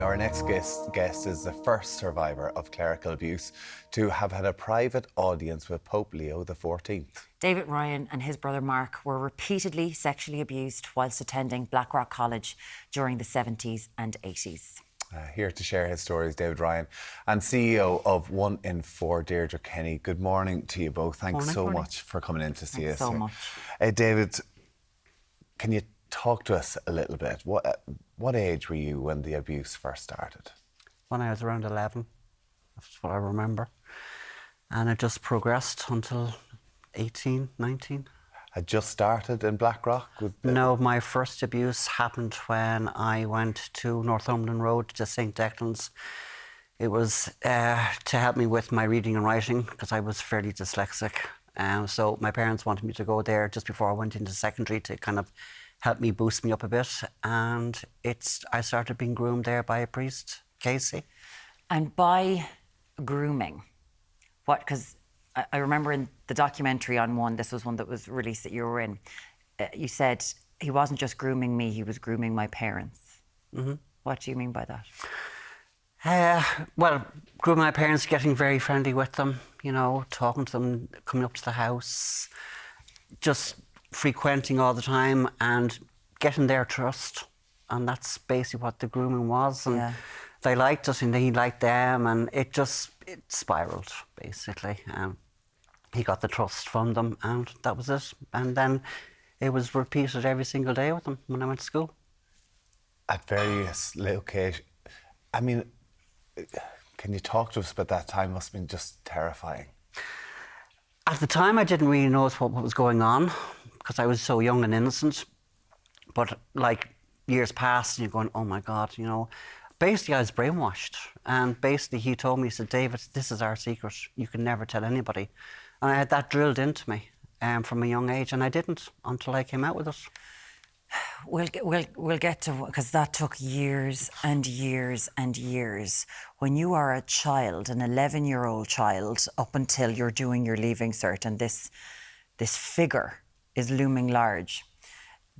Our next guest is the first survivor of clerical abuse to have had a private audience with Pope Leo XIV. David Ryan and his brother Mark were repeatedly sexually abused whilst attending Blackrock College during the 70s and 80s. Here to share his stories, David Ryan, and CEO of 1 in 4, Deirdre Kenny. Good morning to you both. Thanks so much for coming in to see us. Thanks so much. David, can you talk to us a little bit? What age were you when the abuse first started? When I was around 11, that's what I remember. And it just progressed until 18, 19. Had just started in Blackrock? No, my first abuse happened when I went to Northumberland Road to St. Declan's. It was to help me with my reading and writing because I was fairly dyslexic. So my parents wanted me to go there just before I went into secondary to kind of help me boost me up a bit. And I started being groomed there by a priest, Casey. And by grooming, what, because I remember in the documentary on One, this was one that was released that you were in, you said he wasn't just grooming me, he was grooming my parents. Mm-hmm. What do you mean by that? Well, grooming my parents, getting very friendly with them, you know, talking to them, coming up to the house, just frequenting all the time and getting their trust. And that's basically what the grooming was. And they liked us and he liked them, and it spiraled, basically. He got the trust from them, and that was it. And then it was repeated every single day with them when I went to school. At various locations. I mean, can you talk to us about that time? Must have been just terrifying. At the time, I didn't really know what was going on because I was so young and innocent. But like years passed, and you're going, oh my God, you know. Basically, I was brainwashed. And basically, he told me, he said, David, this is our secret. You can never tell anybody. And I had that drilled into me from a young age, and I didn't until I came out with it. We'll get to, because that took years and years and years. When you are a child, an 11-year-old child, up until you're doing your leaving cert, and this figure is looming large.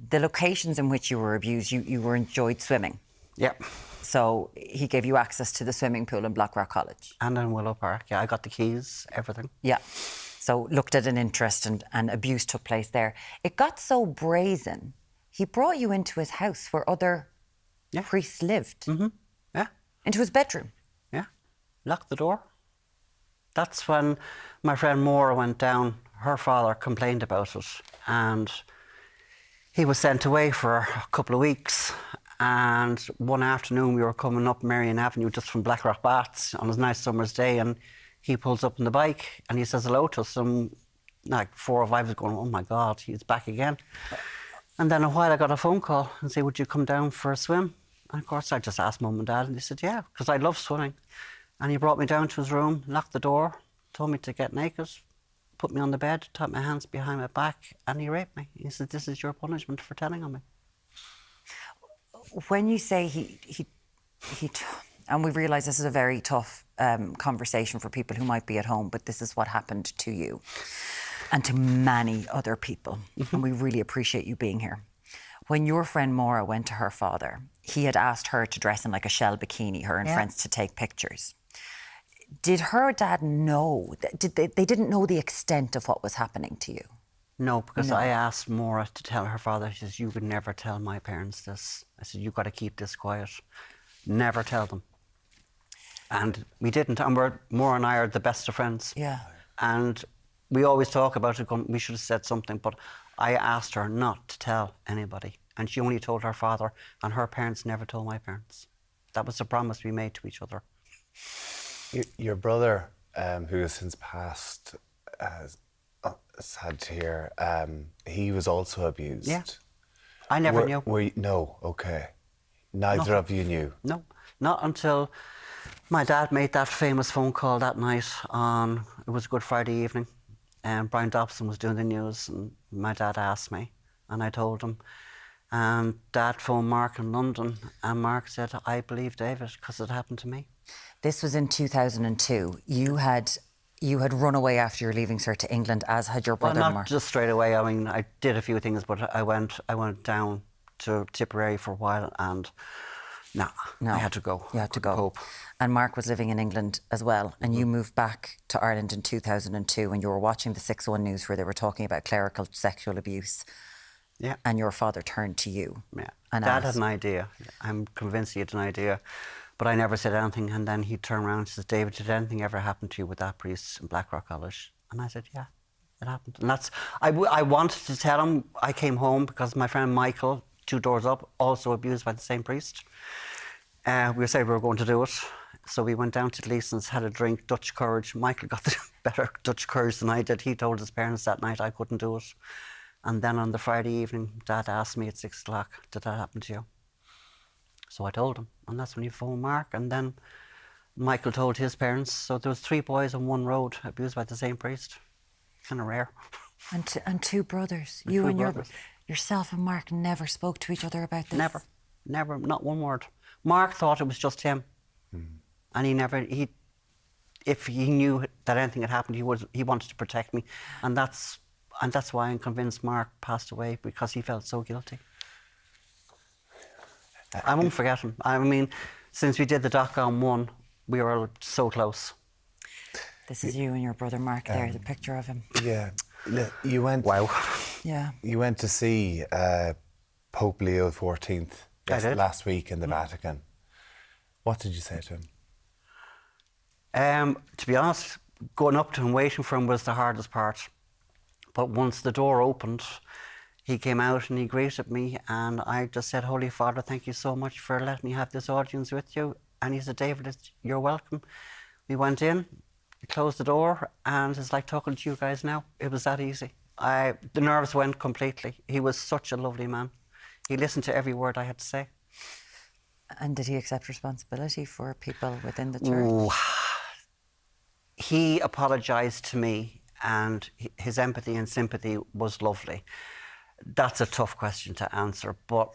The locations in which you were abused, you were enjoyed swimming. Yep. So he gave you access to the swimming pool in Blackrock College. And in Willow Park, yeah, I got the keys, everything. Yeah. So looked at an interest and abuse took place there. It got so brazen, he brought you into his house where other priests lived. Mm-hmm. Yeah. Into his bedroom. Yeah. Locked the door. That's when my friend Maura went down. Her father complained about it, and he was sent away for a couple of weeks. And one afternoon we were coming up Marion Avenue just from Blackrock Baths on a nice summer's day, and he pulls up on the bike and he says hello to us, and like 4 or 5 was going, oh my God, he's back again. And then a while I got a phone call and said, would you come down for a swim? And of course I just asked Mum and Dad, and they said yeah, because I love swimming. And he brought me down to his room, locked the door, told me to get naked, put me on the bed, tied my hands behind my back, and he raped me. He said, this is your punishment for telling on me. When you say he and we realise this is a very tough conversation for people who might be at home, but this is what happened to you and to many other people. Mm-hmm. And we really appreciate you being here. When your friend Maura went to her father, he had asked her to dress in like a shell bikini, her and friends, to take pictures. Did her dad know? They didn't know the extent of what was happening to you? No, because I asked Maura to tell her father. She says, you would never tell my parents this. I said, you've got to keep this quiet. Never tell them. And we didn't. And Maura and I are the best of friends. Yeah. And we always talk about it, going, we should have said something. But I asked her not to tell anybody. And she only told her father, and her parents never told my parents. That was the promise we made to each other. Your brother, who has since passed, sad to hear, he was also abused. Yeah. I never knew. No, okay. Neither of you knew? No, not until my dad made that famous phone call that night on, it was Good Friday evening, and Brian Dobson was doing the news, and my dad asked me, and I told him. And Dad phoned Mark in London, and Mark said, I believe David, because it happened to me. This was in 2002. You had run away after your leaving cert to England, as had your brother Well, Mark. not just straight away. I mean, I did a few things, but I went down to Tipperary for a while, and No, I had to go. You had to go. Cope. And Mark was living in England as well, and you moved back to Ireland in 2002, and you were watching the 6-1 News where they were talking about clerical sexual abuse. Yeah. And your father turned to you. Yeah. And Dad asked, had an idea. I'm convinced he had an idea, but I never said anything. And then he turned around and says, David, did anything ever happen to you with that priest in Blackrock College? And I said, yeah, it happened. And that's, I wanted to tell him. I came home because my friend Michael, 2 doors up, also abused by the same priest. We said we were going to do it. So we went down to Gleason's, had a drink, Dutch courage. Michael got the better Dutch courage than I did. He told his parents that night I couldn't do it. And then on the Friday evening, Dad asked me at 6 o'clock, did that happen to you? So I told him. And that's when he phoned Mark. And then Michael told his parents. So there was 3 boys on one road abused by the same priest. Kind of rare. And 2 brothers. You and yourself and Mark never spoke to each other about this? Never, not one word. Mark thought it was just him. And if he knew that anything had happened, he wanted to protect me. And that's why I'm convinced Mark passed away, because he felt so guilty. I won't forget him. I mean, since we did the .com one, we were so close. This is you and your brother Mark there, the picture of him. Yeah. You went... Wow. Yeah. You went to see Pope Leo XIV last week in the Vatican. What did you say to him? To be honest, going up to him, waiting for him was the hardest part. But once the door opened, he came out and he greeted me, and I just said, Holy Father, thank you so much for letting me have this audience with you. And he said, David, you're welcome. We went in, he closed the door, and it's like talking to you guys now. It was that easy. The nerves went completely. He was such a lovely man. He listened to every word I had to say. And did he accept responsibility for people within the church? Ooh. He apologised to me, and his empathy and sympathy was lovely. That's a tough question to answer, but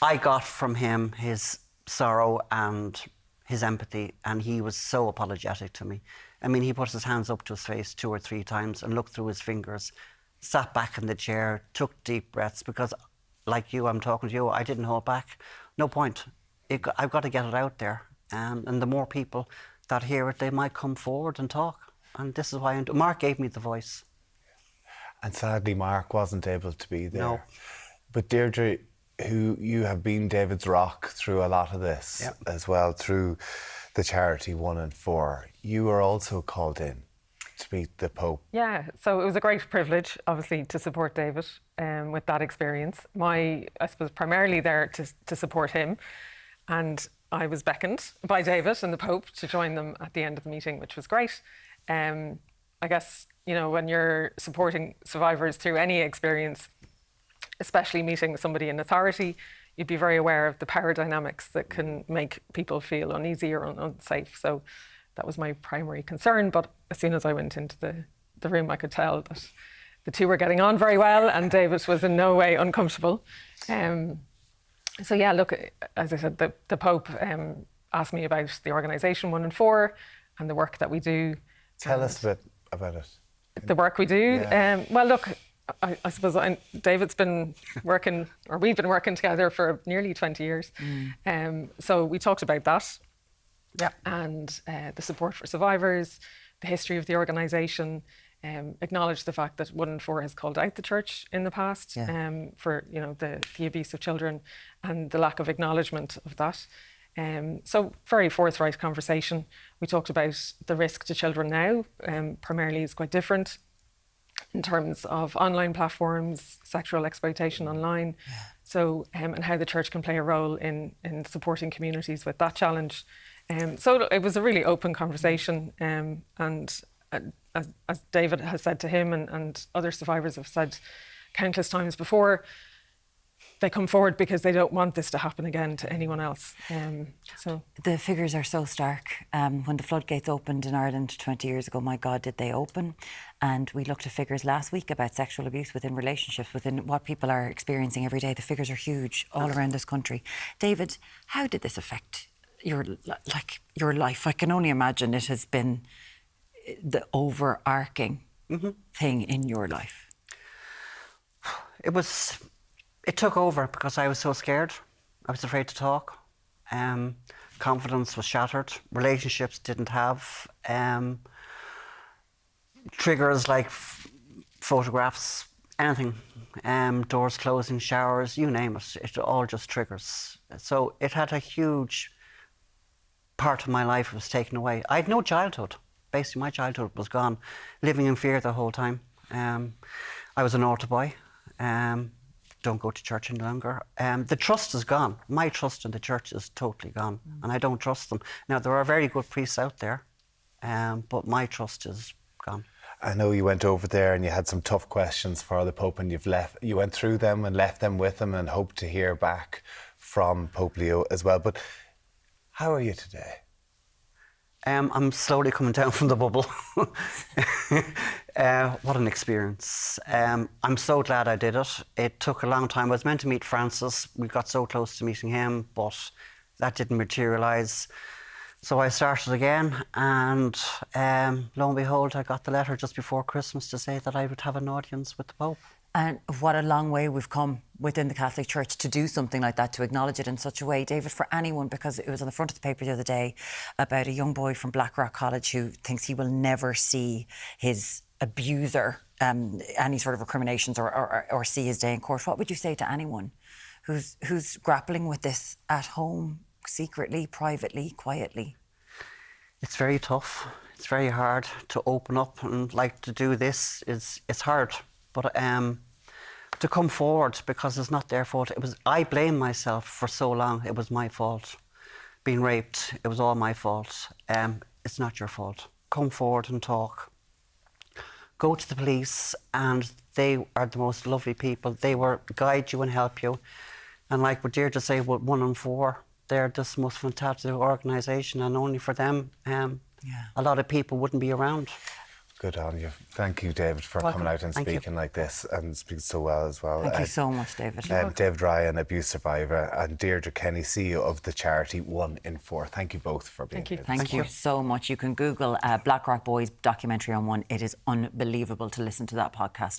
I got from him his sorrow and his empathy, and he was so apologetic to me. I mean, he put his hands up to his face 2 or 3 times and looked through his fingers, sat back in the chair, took deep breaths, because like you, I'm talking to you, I didn't hold back. No point. I've got to get it out there. And the more people that hear it, they might come forward and talk. And this is why Mark gave me the voice. And sadly, Mark wasn't able to be there. No. But Deirdre, who you have been David's rock through a lot of this as well, through the charity 1 and 4, you were also called in to meet the Pope. Yeah, so it was a great privilege, obviously, to support David with that experience. I suppose, primarily there to support him. And I was beckoned by David and the Pope to join them at the end of the meeting, which was great. I guess, you know, when you're supporting survivors through any experience, especially meeting somebody in authority, you'd be very aware of the power dynamics that can make people feel uneasy or unsafe. So that was my primary concern. But as soon as I went into the room, I could tell that the 2 were getting on very well, and David was in no way uncomfortable. So yeah, look, as I said, the Pope asked me about the organisation 1 and 4 and the work that we do. Tell us a bit about it. The work we do. Yeah. Well, look, I suppose David's been working, or we've been working together for nearly 20 years. So we talked about that. Yeah. And the support for survivors, the history of the organisation, acknowledge the fact that 1 and 4 has called out the church in the past for, you know, the abuse of children and the lack of acknowledgement of that. So very forthright conversation. We talked about the risk to children now, primarily is quite different in terms of online platforms, sexual exploitation online. So, and how the church can play a role in supporting communities with that challenge. So it was a really open conversation, and as David has said to him and other survivors have said countless times before, they come forward because they don't want this to happen again to anyone else. So the figures are so stark. When the floodgates opened in Ireland 20 years ago, my God, did they open? And we looked at figures last week about sexual abuse within relationships, within what people are experiencing every day. The figures are huge all around this country. David, how did this affect your life? I can only imagine it has been the overarching thing in your life. It took over because I was so scared. I was afraid to talk. Confidence was shattered. Relationships didn't have triggers like photographs, anything, doors closing, showers, you name it. It all just triggers. So it had a huge part of my life was taken away. I had no childhood. Basically, my childhood was gone, living in fear the whole time. I was an altar boy. Don't go to church any longer. The trust is gone. My trust in the church is totally gone, and I don't trust them. Now, there are very good priests out there, but my trust is gone. I know you went over there and you had some tough questions for the Pope, and you went through them and left them with him and hoped to hear back from Pope Leo as well. But how are you today? I'm slowly coming down from the bubble. What an experience. I'm so glad I did it. It took a long time. I was meant to meet Francis. We got so close to meeting him, but that didn't materialise. So I started again, and lo and behold, I got the letter just before Christmas to say that I would have an audience with the Pope. And what a long way we've come within the Catholic Church to do something like that, to acknowledge it in such a way. David, for anyone, because it was on the front of the paper the other day about a young boy from Blackrock College who thinks he will never see his abuser, any sort of recriminations or see his day in court. What would you say to anyone who's grappling with this at home, secretly, privately, quietly? It's very tough. It's very hard to open up, and like to do this it's hard. But to come forward, because it's not their fault. I blame myself for so long. It was my fault. Being raped, it was all my fault. It's not your fault. Come forward and talk. Go to the police, and they are the most lovely people. They will guide you and help you. And like what Deirdre say, with 1 in 4, they're just the most fantastic organisation, and only for them, a lot of people wouldn't be around. Good on you. Thank you, David, for coming out and speaking like this, and speaking so well as well. Thank you so much, David. David Ryan, abuse survivor, and Deirdre Kenny, CEO of the charity 1 in 4. Thank you both for being here. Thank you so much. You can Google Blackrock Boys documentary on One. It is unbelievable to listen to that podcast.